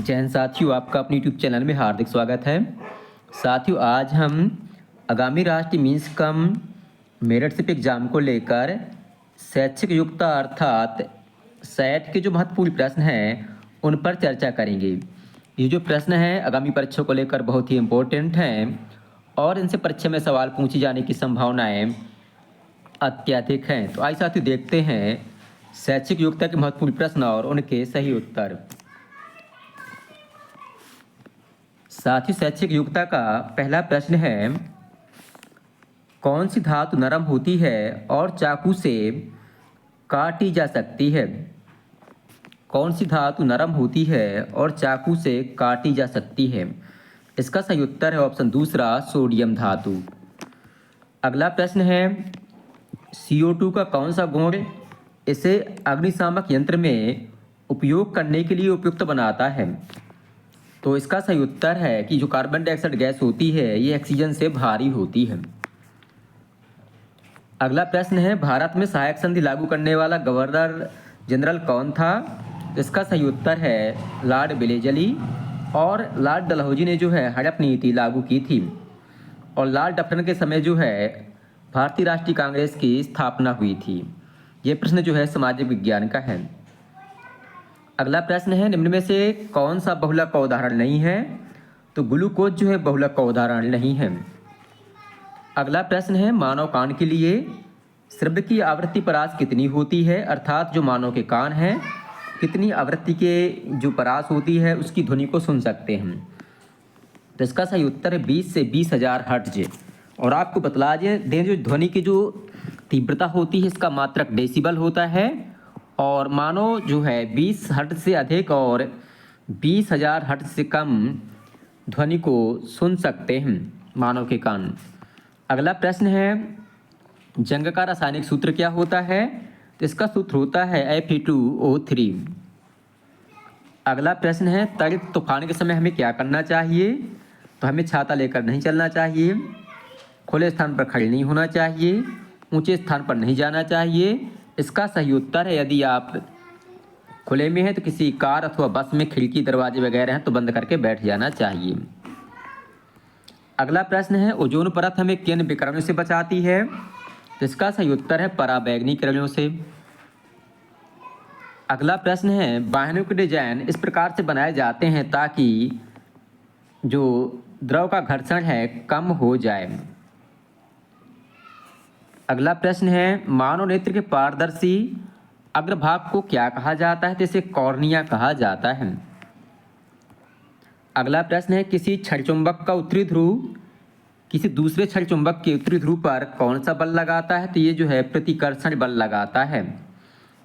जय हिंद साथियों, आपका अपने यूट्यूब चैनल में हार्दिक स्वागत है। साथियों, आज हम आगामी राष्ट्रीय मीन्स कम मेरिटशिप एग्जाम को लेकर शैक्षिक योग्यता अर्थात सेट के जो महत्वपूर्ण प्रश्न हैं उन पर चर्चा करेंगे। ये जो प्रश्न हैं आगामी परीक्षा को लेकर बहुत ही इम्पोर्टेंट हैं और इनसे परीक्षा में सवाल पूछे जाने की संभावनाएं अत्यधिक हैं। तो आइए साथियों देखते हैं शैक्षिक योग्यता के महत्वपूर्ण प्रश्न और उनके सही उत्तर। साथियों, शैक्षिक योग्यता का पहला प्रश्न है, कौन सी धातु नरम होती है और चाकू से काटी जा सकती है? कौन सी धातु नरम होती है और चाकू से काटी जा सकती है? इसका सही उत्तर है ऑप्शन दूसरा, सोडियम धातु। अगला प्रश्न है, CO2 का कौन सा गुण इसे अग्निशामक यंत्र में उपयोग करने के लिए उपयुक्त बनाता है? तो इसका सही उत्तर है कि जो कार्बन डाइऑक्साइड गैस होती है ये ऑक्सीजन से भारी होती है। अगला प्रश्न है, भारत में सहायक संधि लागू करने वाला गवर्नर जनरल कौन था? इसका सही उत्तर है लॉर्ड वेलेस्ली। और लॉर्ड डलहौजी ने जो है हड़प नीति लागू की थी और लॉर्ड डफरिन के समय जो है भारतीय राष्ट्रीय कांग्रेस की स्थापना हुई थी। ये प्रश्न जो है सामाजिक विज्ञान का है। अगला प्रश्न है, निम्न में से कौन सा बहुलक का उदाहरण नहीं है? तो ग्लूकोज जो है बहुलक का उदाहरण नहीं है। अगला प्रश्न है, मानव कान के लिए श्रव्य की आवृत्ति परास कितनी होती है? अर्थात जो मानव के कान हैं कितनी आवृत्ति के जो परास होती है उसकी ध्वनि को सुन सकते हैं? तो इसका सही उत्तर है 20 से 20,000 हर्ट्ज। और आपको बतला दें जो ध्वनि की जो तीव्रता होती है इसका मात्रक डेसिबल होता है और मानो जो है 20 हर्ट्ज से अधिक और 20,000 हर्ट्ज से कम ध्वनि को सुन सकते हैं मानव के कान। अगला प्रश्न है, जंग का रासायनिक सूत्र क्या होता है? तो इसका सूत्र होता है Fe2O3। अगला प्रश्न है, त्वरित तूफान के समय हमें क्या करना चाहिए? तो हमें छाता लेकर नहीं चलना चाहिए, खुले स्थान पर खड़े नहीं होना चाहिए, ऊंचे स्थान पर नहीं जाना चाहिए। इसका सही उत्तर है यदि आप खुले में हैं तो किसी कार अथवा बस में खिड़की दरवाजे वगैरह हैं तो बंद करके बैठ जाना चाहिए। अगला प्रश्न है, ओजोन परत हमें किन विकिरणों से बचाती है? तो इसका सही उत्तर है पराबैंगनी किरणों से। अगला प्रश्न है, वाहनों के डिजाइन इस प्रकार से बनाए जाते हैं ताकि जो द्रव का घर्षण है कम हो जाए। अगला प्रश्न है, मानव नेत्र के पारदर्शी अग्रभाग को क्या कहा जाता है? तो इसे कॉर्निया कहा जाता है। अगला प्रश्न है, किसी क्षण चुंबक का उत्तरी ध्रुव किसी दूसरे क्षण चुंबक के उत्तरी ध्रुव पर कौन सा बल लगाता है? तो ये जो है प्रतिकर्षण बल लगाता है।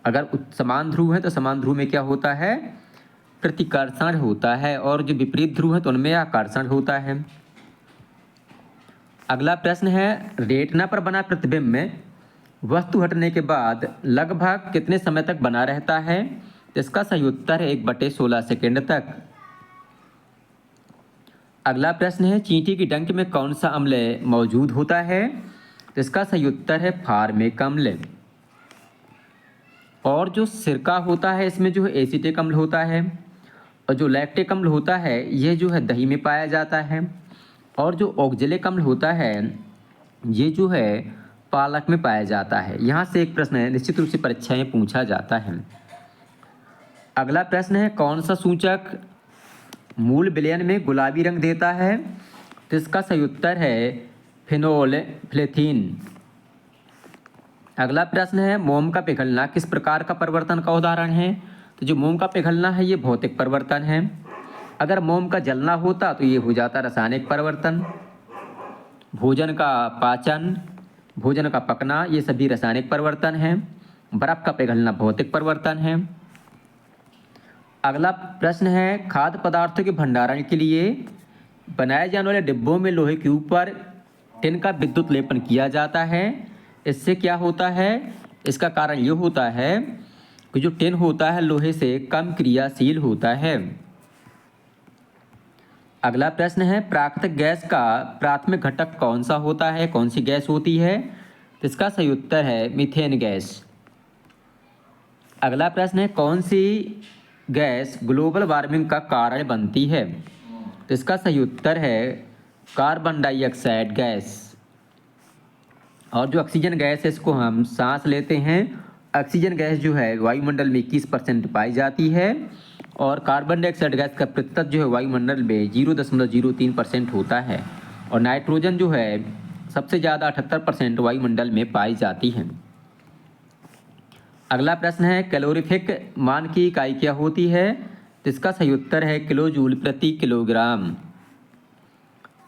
अगर समान ध्रुव है तो समान ध्रुव में क्या होता है? प्रतिकर्षण होता है और जो विपरीत ध्रुव है तो उनमें आकर्षण होता है। अगला प्रश्न है, रेटिना पर बना प्रतिबिंब में वस्तु हटने के बाद लगभग कितने समय तक बना रहता है? तो इसका सही उत्तर है 1/16 सेकेंड तक। अगला प्रश्न है, चींटी की डंक में कौन सा अम्ल मौजूद होता है? तो इसका सही उत्तर है फार्मिक अम्ल। और जो सिरका होता है इसमें जो है एसिटिक अम्ल होता है और जो लैक्टिक अम्ल होता है यह जो है दही में पाया जाता है और जो ऑक्जेलिक अम्ल होता है ये जो है पालक में पाया जाता है। यहाँ से एक प्रश्न है निश्चित रूप से परीक्षा में पूछा जाता है। अगला प्रश्न है, कौन सा सूचक मूल विलयन में गुलाबी रंग देता है? तो इसका सही उत्तर है फिनोल्फ्थेलीन। अगला प्रश्न है, मोम का पिघलना किस प्रकार का परिवर्तन का उदाहरण है? तो जो मोम का पिघलना है ये भौतिक परिवर्तन है। अगर मोम का जलना होता तो ये हो जाता रासायनिक परिवर्तन। भोजन का पाचन, भोजन का पकना ये सभी रासायनिक परिवर्तन हैं। बर्फ का पिघलना भौतिक परिवर्तन है। अगला प्रश्न है, खाद्य पदार्थों के भंडारण के लिए बनाए जाने वाले डिब्बों में लोहे के ऊपर टिन का विद्युत लेपन किया जाता है। इससे क्या होता है? इसका कारण ये होता है कि जो टिन होता है लोहे से कम क्रियाशील होता है। अगला प्रश्न है, प्राकृतिक गैस का प्राथमिक घटक कौन सा होता है? कौन सी गैस होती है? तो इसका सही उत्तर है मीथेन गैस। अगला प्रश्न है, कौन सी गैस ग्लोबल वार्मिंग का कारण बनती है? तो इसका सही उत्तर है कार्बन डाइऑक्साइड गैस। और जो ऑक्सीजन गैस है इसको हम सांस लेते हैं। ऑक्सीजन गैस जो है वायुमंडल में 21% पाई जाती है और कार्बन डाइऑक्साइड गैस का प्रतिशत जो है वायुमंडल में 0.03% होता है और नाइट्रोजन जो है सबसे ज़्यादा 78% वायुमंडल में पाई जाती है। अगला प्रश्न है कैलोरीफिक मान की इकाई क्या होती है? तो इसका सही उत्तर है किलो जूल प्रति किलोग्राम।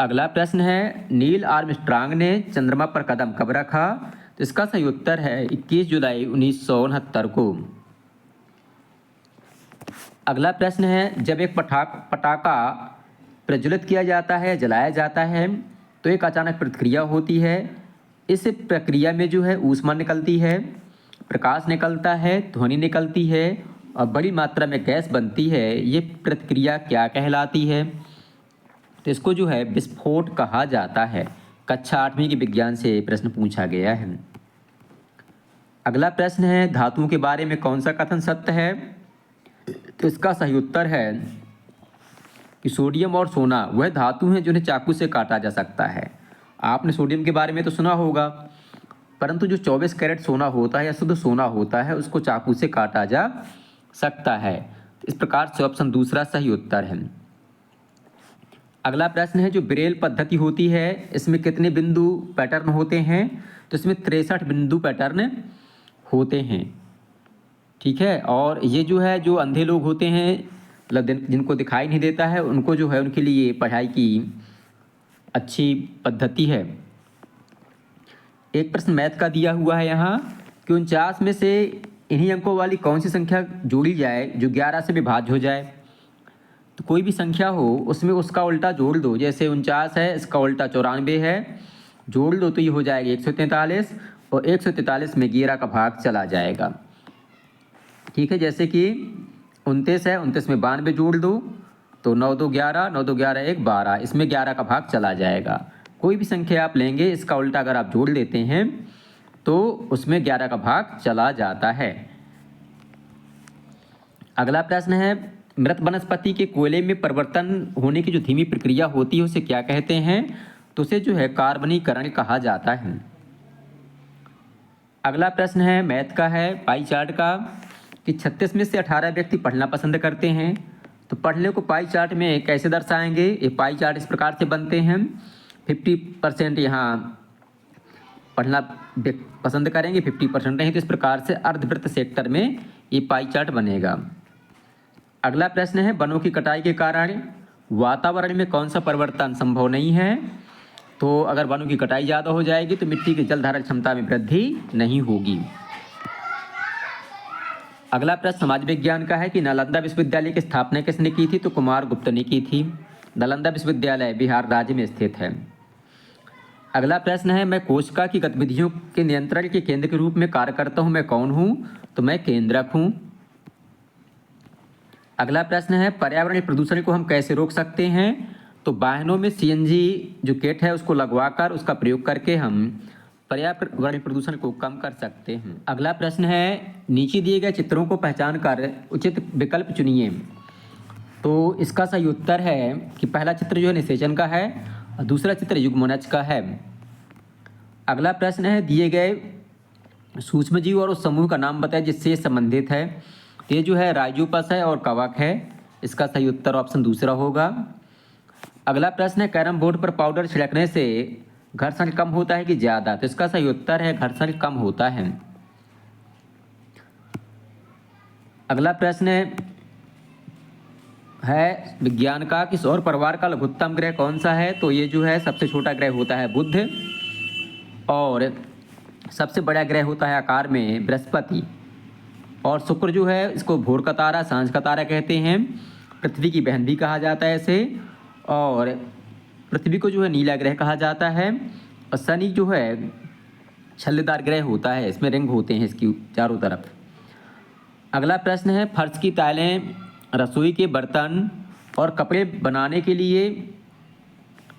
अगला प्रश्न है नील आर्मस्ट्रांग ने चंद्रमा पर कदम कब रखा? तो इसका सही उत्तर है 21 जुलाई 1969 को। अगला प्रश्न है जब एक पटाखा प्रज्वलित किया जाता है, जलाया जाता है तो एक अचानक प्रतिक्रिया होती है। इस प्रक्रिया में जो है ऊष्मा निकलती है, प्रकाश निकलता है, ध्वनि निकलती है और बड़ी मात्रा में गैस बनती है। ये प्रतिक्रिया क्या कहलाती है? तो इसको जो है विस्फोट कहा जाता है। कक्षा 8वीं के विज्ञान से प्रश्न पूछा गया है। अगला प्रश्न है धातुओं के बारे में कौन सा कथन सत्य है? तो इसका सही उत्तर है कि सोडियम और सोना वह धातु हैं जिन्हें चाकू से काटा जा सकता है। आपने सोडियम के बारे में तो सुना होगा, परंतु जो 24 कैरेट सोना होता है या शुद्ध सोना होता है उसको चाकू से काटा जा सकता है। इस प्रकार से ऑप्शन दूसरा सही उत्तर है। अगला प्रश्न है जो ब्रेल पद्धति होती है इसमें कितने बिंदु पैटर्न होते हैं? तो इसमें 63 बिंदु पैटर्न होते हैं। ठीक है, और ये जो है जो अंधे लोग होते हैं मतलब जिनको दिखाई नहीं देता है उनको जो है उनके लिए पढ़ाई की अच्छी पद्धति है। एक प्रश्न मैथ का दिया हुआ है यहाँ कि 49 में से इन्हीं अंकों वाली कौन सी संख्या जोड़ी जाए जो 11 से विभाज्य हो जाए? तो कोई भी संख्या हो उसमें उसका उल्टा जोड़ दो। जैसे 49 है, इसका उल्टा 94 है, जोड़ दो तो ये हो जाएगा 143 और 143 में 11 का भाग चला जाएगा। ठीक है, जैसे कि 29 है, 29 में 92 जोड़ दो तो 9 2 11, 9 2 11 1 12, इसमें 11 का भाग चला जाएगा। कोई भी संख्या आप लेंगे इसका उल्टा अगर आप जोड़ लेते हैं तो उसमें 11 का भाग चला जाता है। अगला प्रश्न है मृत वनस्पति के कोयले में परिवर्तन होने की जो धीमी प्रक्रिया होती है उसे क्या कहते हैं? तो उसे जो है कार्बनीकरण कहा जाता है। अगला प्रश्न है मैथ का है पाई चार्ट का कि 36 में से 18 व्यक्ति पढ़ना पसंद करते हैं। तो पढ़ने को पाई चार्ट में कैसे दर्शाएंगे? ये पाई चार्ट इस प्रकार से बनते हैं 50% यहाँ पढ़ना पसंद करेंगे, 50% नहीं, तो इस प्रकार से अर्धवृत्त सेक्टर में ये पाई चार्ट बनेगा। अगला प्रश्न है वनों की कटाई के कारण वातावरण में कौन सा परिवर्तन संभव नहीं है? तो अगर वनों की कटाई ज़्यादा हो जाएगी तो मिट्टी की जल धारण क्षमता में वृद्धि नहीं होगी। अगला प्रश्न समाज विज्ञान का है कि नालंदा विश्वविद्यालय की स्थापना किसने की थी? तो कुमार गुप्त ने की थी। नालंदा विश्वविद्यालय बिहार राज्य में स्थित है। अगला प्रश्न है मैं कोशिका की गतिविधियों के नियंत्रण के केंद्र के रूप में कार्य करता हूँ, मैं कौन हूँ? तो मैं केंद्रक हूँ। अगला प्रश्न है पर्यावरणीय प्रदूषण को हम कैसे रोक सकते हैं? तो वाहनों में CNG जो किट है उसको लगवाकर उसका प्रयोग करके हम पर्यावरणीय प्रदूषण को कम कर सकते हैं। अगला प्रश्न है नीचे दिए गए चित्रों को पहचान कर उचित विकल्प चुनिए। तो इसका सही उत्तर है कि पहला चित्र जो है निषेचन का है और दूसरा चित्र युग्मनज का है। अगला प्रश्न है दिए गए सूक्ष्मजीव और उस समूह का नाम बताएं जिससे ये संबंधित है। ये जो है राइजोपस है और कवक है। इसका सही उत्तर ऑप्शन दूसरा होगा। अगला प्रश्न है कैरम बोर्ड पर पाउडर छिड़कने से घर्षण कम होता है कि ज़्यादा? तो इसका सही उत्तर है घर्षण कम होता है। अगला प्रश्न है विज्ञान का कि सौर परिवार का लघुत्तम ग्रह कौन सा है? तो ये जो है सबसे छोटा ग्रह होता है बुध और सबसे बड़ा ग्रह होता है आकार में बृहस्पति। और शुक्र जो है इसको भोर का तारा, सांझ का तारा कहते हैं। पृथ्वी की बहन भी कहा जाता है इसे। और पृथ्वी को जो है नीला ग्रह कहा जाता है। और शनि जो है छल्लेदार ग्रह होता है, इसमें रिंग होते हैं इसकी चारों तरफ। अगला प्रश्न है फर्श की टाइलें, रसोई के बर्तन और कपड़े बनाने के लिए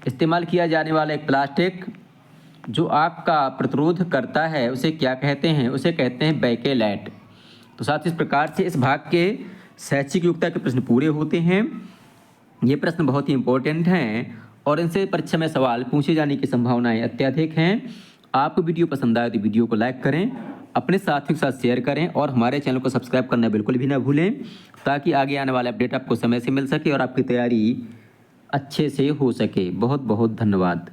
इस्तेमाल किया जाने वाला एक प्लास्टिक जो आग का प्रतिरोध करता है उसे क्या कहते हैं? उसे कहते हैं बैकेलैट। तो साथ इस प्रकार से इस भाग के शैक्षिक योग्यता के प्रश्न पूरे होते हैं। ये प्रश्न बहुत ही इंपॉर्टेंट हैं और इनसे परीक्षा में सवाल पूछे जाने की संभावनाएं अत्यधिक हैं। आपको वीडियो पसंद आए तो वीडियो को लाइक करें, अपने साथियों के साथ शेयर करें और हमारे चैनल को सब्सक्राइब करना बिल्कुल भी ना भूलें, ताकि आगे आने वाला अपडेट आपको समय से मिल सके और आपकी तैयारी अच्छे से हो सके। बहुत बहुत धन्यवाद।